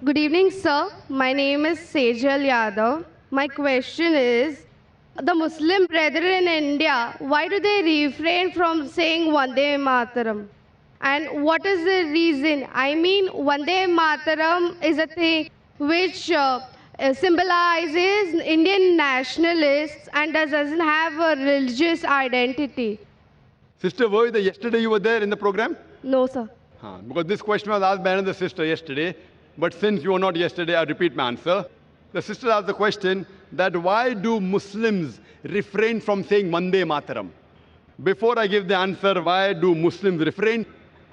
Good evening, sir. My name is Sejal Yadav. My question is, the Muslim brethren in India, why do they refrain from saying Vande Maataram? And what is the reason? I mean, Vande Mataram is a thing which symbolizes Indian nationalists and doesn't have a religious identity. Sister Voida, yesterday you were there in the program? No, sir. Because this question was asked by another sister yesterday, but since you were not yesterday, I'll repeat my answer. The sister asked the question that why do Muslims refrain from saying Vande Maataram? Before I give the answer, why do Muslims refrain,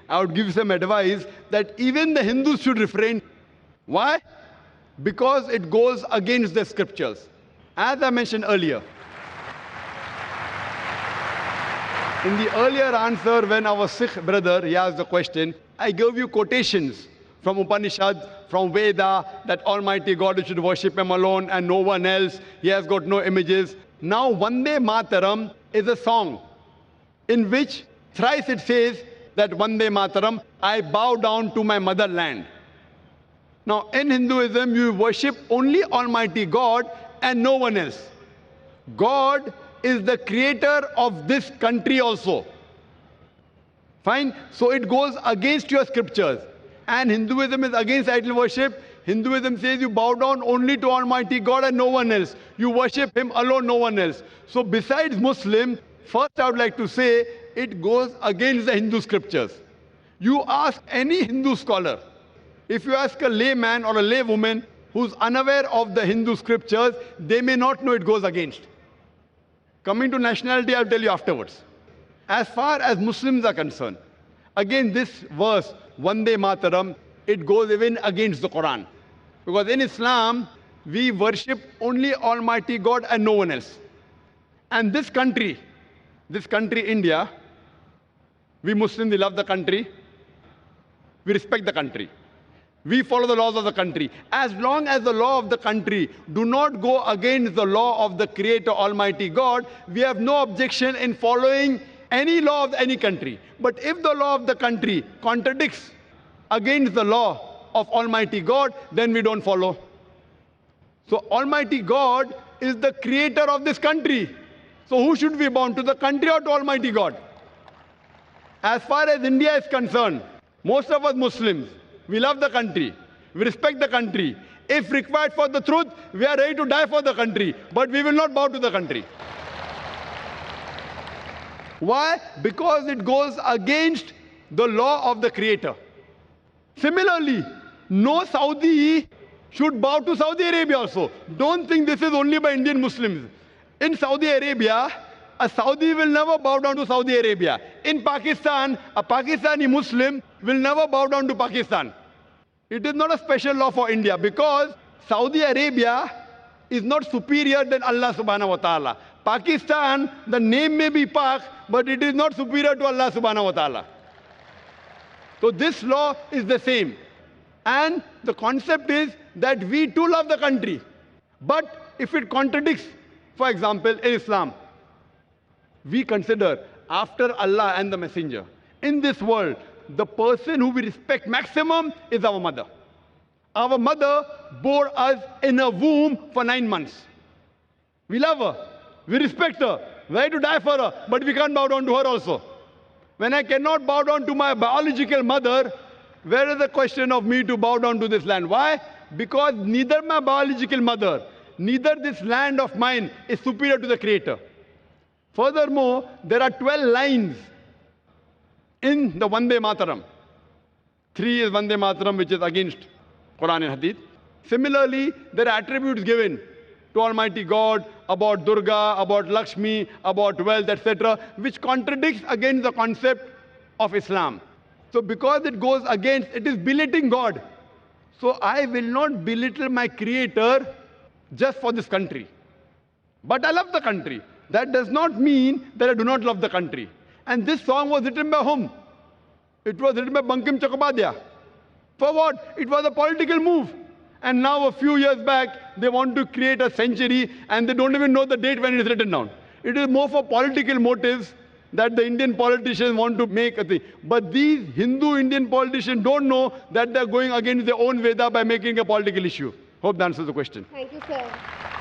I would give some advice that even the Hindus should refrain. Why? Because it goes against the scriptures. As I mentioned earlier, in the earlier answer, when our Sikh brother he asked the question, I gave you quotations from Upanishad, from Veda, that Almighty God should worship Him alone and no one else. He has got no images. Now, Vande Mataram is a song in which thrice it says that Vande Mataram, I bow down to my motherland. Now, in Hinduism, you worship only Almighty God and no one else. God is the creator of this country also. Fine? So it goes against your scriptures. And Hinduism is against idol worship. Hinduism says you bow down only to Almighty God and no one else. You worship Him alone, no one else. So besides Muslim, first I would like to say, it goes against the Hindu scriptures. You ask any Hindu scholar, if you ask a layman or a laywoman who's unaware of the Hindu scriptures, they may not know it goes against. Coming to nationality, I'll tell you afterwards. As far as Muslims are concerned, again this verse, Vande Mataram, it goes even against the Quran. Because in Islam, we worship only Almighty God and no one else. And this country, India, we Muslims, we love the country, we respect the country. We follow the laws of the country. As long as the law of the country do not go against the law of the Creator Almighty God, we have no objection in following any law of any country. But if the law of the country contradicts against the law of Almighty God, then we don't follow. So Almighty God is the creator of this country. So who should we bow to, the country or to Almighty God? As far as India is concerned, most of us Muslims, we love the country, we respect the country. If required for the truth, we are ready to die for the country, but we will not bow to the country. Why? Because it goes against the law of the Creator. Similarly, no Saudi should bow to Saudi Arabia also. Don't think this is only by Indian Muslims. In Saudi Arabia, a Saudi will never bow down to Saudi Arabia. In Pakistan, a Pakistani Muslim will never bow down to Pakistan. It is not a special law for India because Saudi Arabia is not superior than Allah subhanahu wa ta'ala. Pakistan, the name may be Pak, but it is not superior to Allah subhanahu wa ta'ala. So this law is the same. And the concept is that we too love the country. But if it contradicts, for example, in Islam, we consider after Allah and the Messenger, in this world, the person who we respect maximum is our mother. Our mother bore us in a womb for 9 months. We love her. We respect her. We're ready to die for her. But we can't bow down to her also. When I cannot bow down to my biological mother, where is the question of me to bow down to this land? Why? Because neither my biological mother, neither this land of mine is superior to the Creator. Furthermore, there are 12 lines in the Vande Mataram. 3 is Vande Mataram, which is against Quran and Hadith. Similarly, there are attributes given to Almighty God about Durga, about Lakshmi, about wealth, etc., which contradicts against the concept of Islam. So because it goes against, it is belittling God. So I will not belittle my Creator just for this country. But I love the country. That does not mean that I do not love the country. And this song was written by whom? It was written by Bankim Chakrabarty. For what? It was a political move. And now a few years back, they want to create a century and they don't even know the date when it is written down. It is more for political motives that the Indian politicians want to make a thing. But these Hindu Indian politicians don't know that they're going against their own Veda by making a political issue. Hope that answers the question. Thank you, sir.